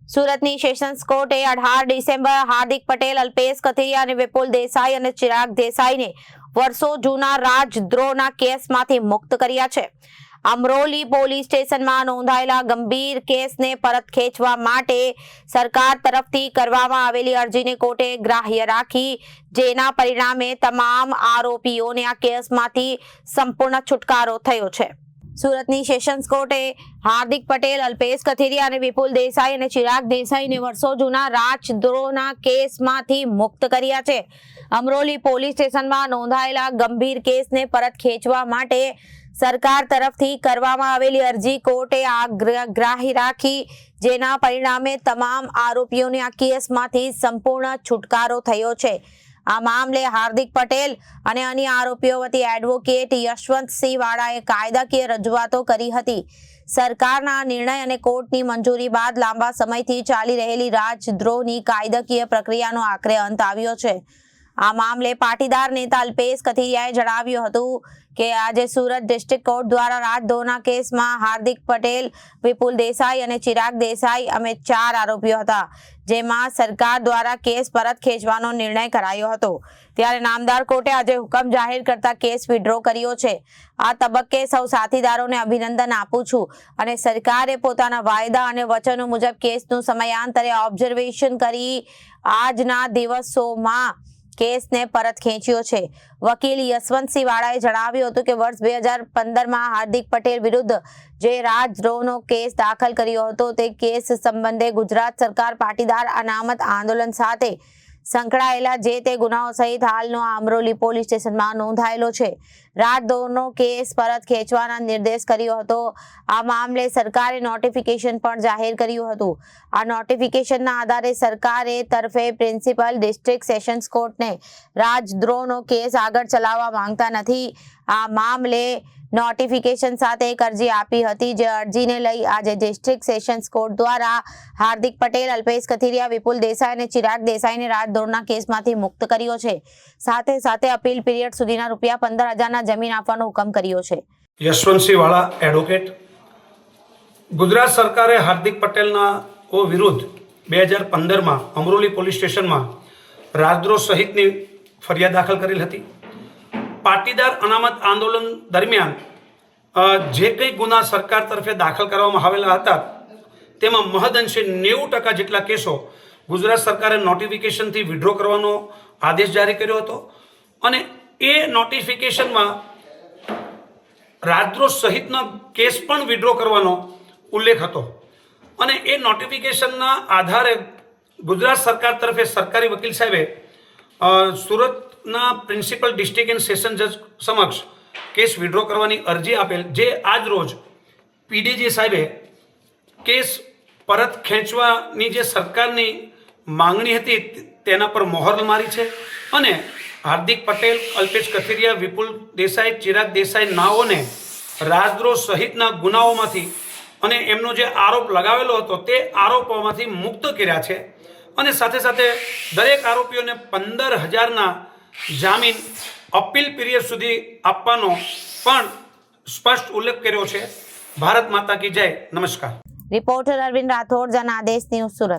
સુરતની સેશન્સ કોર્ટે 18 ડિસેમ્બર હાર્દિક પટેલ, અલ્પેશ કથિરિયા અને વિપુલ દેસાઈ અને ચિરાગ દેસાઈને વર્ષો જૂના રાજદ્રોહના કેસમાંથી મુક્ત કર્યા છે. અમરોલી પોલીસ સ્ટેશનમાં નોંધાયેલા ગંભીર કેસને પરત ખેંચવા માટે સરકાર તરફથી કરવામાં આવેલી અરજીને કોર્ટે ગ્રાહ્ય રાખી, જેના પરિણામે તમામ આરોપીઓને આ કેસમાંથી સંપૂર્ણ છુટકારો થયો છે. સુરતની સેશન્સ કોર્ટે હાર્દિક પટેલ, અલ્પેશ કથિરિયા અને વિપુલ દેસાઈ અને ચિરાગ દેસાઈને વર્ષો જૂના રાજદ્રોહના કેસમાંથી મુક્ત કર્યા છે. અમરોલી પોલીસ સ્ટેશનમાં નોંધાયેલા ગંભીર કેસને પરત ખેંચવા માટે સરકાર તરફથી કરવામાં આવેલી અરજી કોર્ટે ગ્રાહ્ય રાખી, જેના પરિણામે તમામ આરોપીઓને આ કેસમાંથી સંપૂર્ણ છુટકારો થયો છે. આ મામલે હાર્દિક પટેલ અને અન્ય આરોપીઓ વતી એડવોકેટ યશવંતસિંહ વાળાએ કાયદાકીય રજૂઆતો કરી હતી. સરકારના નિર્ણય અને કોર્ટની મંજૂરી બાદ લાંબા સમયથી ચાલી રહેલી રાજદ્રોહની કાયદાકીય પ્રક્રિયાનો આખરે અંત આવ્યો છે. આ મામલે પાટીદાર નેતા અલ્પેશ કથિરિયાએ જણાવ્યું હતું કે આજે સુરત ડિસ્ટ્રિક્ટ કોર્ટ દ્વારા રાજદ્રોહના કેસમાં હાર્દિક પટેલ, વિપુલ દેસાઈ અને ચિરાગ દેસાઈ અમે 4 આરોપીઓ હતા, જેમાં સરકાર દ્વારા કેસ પરત ખેંચવાનો નિર્ણય કરાયો હતો. ત્યારે નામદાર કોર્ટે આજે હુકમ જાહેર કરતા કેસ વિડ્રો કર્યો છે. આ તબક્કે સૌ સાથીદારોને અભિનંદન આપું છું અને સરકારે પોતાના વાયદા અને વચનો મુજબ કેસનું સમયાંતરે ઓબ્ઝર્વેશન કરી આજના દિવસોમાં કેસને પરત ખેંચ્યો છે. વકીલ યશવંતસિંહ વાળાએ જણાવ્યું હતું કે વર્ષ 2015માં હાર્દિક પટેલ વિરુદ્ધ જે રાજદ્રોહનો કેસ દાખલ કર્યો હતો તે કેસ સંબંધે ગુજરાત સરકાર પાટીદાર અનામત આંદોલન સાથે સંકળાયેલા જે તે ગુનાઓ સહિત હાલનો અમરોલી પોલીસ સ્ટેશનમાં નોંધાયેલો છે. રાજદ્રોહનો કેસ પરત ખેંચવાના નિર્દેશ કર્યો હતો. આ મામલે સરકારે નોટિફિકેશન પણ જાહેર કર્યું હતું. આ નોટિફિકેશનના આધારે સરકારે તરફે પ્રિન્સિપલ ડિસ્ટ્રિક્ટ સેશન્સ કોર્ટને રાજદ્રોહનો કેસ આગળ ચલાવવા માંગતા નથી. આ મામલે નોટિફિકેશન સાથે એક અરજી આપી હતી, જે અરજીને લઈ આજે ડિસ્ટ્રિક્ટ સેશન્સ કોર્ટ દ્વારા હાર્દિક પટેલ, અલ્પેશ કથિરિયા, વિપુલ દેસાઈ અને ચિરાગ દેસાઈને રાજદ્રોહના કેસમાંથી મુક્ત કર્યો છે. સાથે સાથે અપીલ પીરિયડ સુધીના ₹15,000ના જમીન આપવાનો હુકમ કર્યો છે. યશવંતસિંહ વાળા, એડવોકેટ. ગુજરાત સરકારે હાર્દિક પટેલના વિરુદ્ધ 2015માં અમરોલી પોલીસ સ્ટેશનમાં રાજદ્રોહ સહિતની ફરિયાદ દાખલ કરેલ હતી. પાટીદાર અનામત આંદોલન દરમિયાન જે કંઈ ગુના સરકાર તરફે દાખલ કરવામાં આવેલા હતા તેમાં મહદઅંશે 90% જેટલા કેસો ગુજરાત સરકારે નોટિફિકેશનથી વિડ્રો કરવાનો આદેશ જારી કર્યો હતો અને એ નોટિફિકેશનમાં રાજદ્રોહ સહિતનો કેસ પણ વિડ્રો કરવાનો ઉલ્લેખ હતો અને એ નોટિફિકેશનના આધારે ગુજરાત સરકાર તરફે સરકારી વકીલ સાહેબે સુરતના પ્રિન્સિપલ ડિસ્ટ્રિક્ટ એન્ડ સેશન જજ સમક્ષ કેસ વિડ્રો કરવાની અરજી આપેલ, જે આજ રોજ પીડીજી સાહેબે કેસ પરત ખેંચવાની જે સરકારની માંગણી હતી તેના પર મોહર મારી છે અને હાર્દિક પટેલ, અલ્પેશ કથિરિયા, વિપુલ દેસાઈ, ચિરાગ દેસાઈ નાઓને રાજદ્રોહ સહિતના ગુનાઓમાંથી અને એમનો જે આરોપ લગાવેલો હતો તે આરોપોમાંથી મુક્ત કર્યા છે અને સાથે સાથે દરેક આરોપીઓને 15,000ના જામીન અપીલ પીરિયડ સુધી આપવાનો પણ સ્પષ્ટ ઉલ્લેખ કર્યો છે. ભારત માતા કી જય. નમસ્કાર. Reporter Arvind Rathod, Janadesh news, Surat.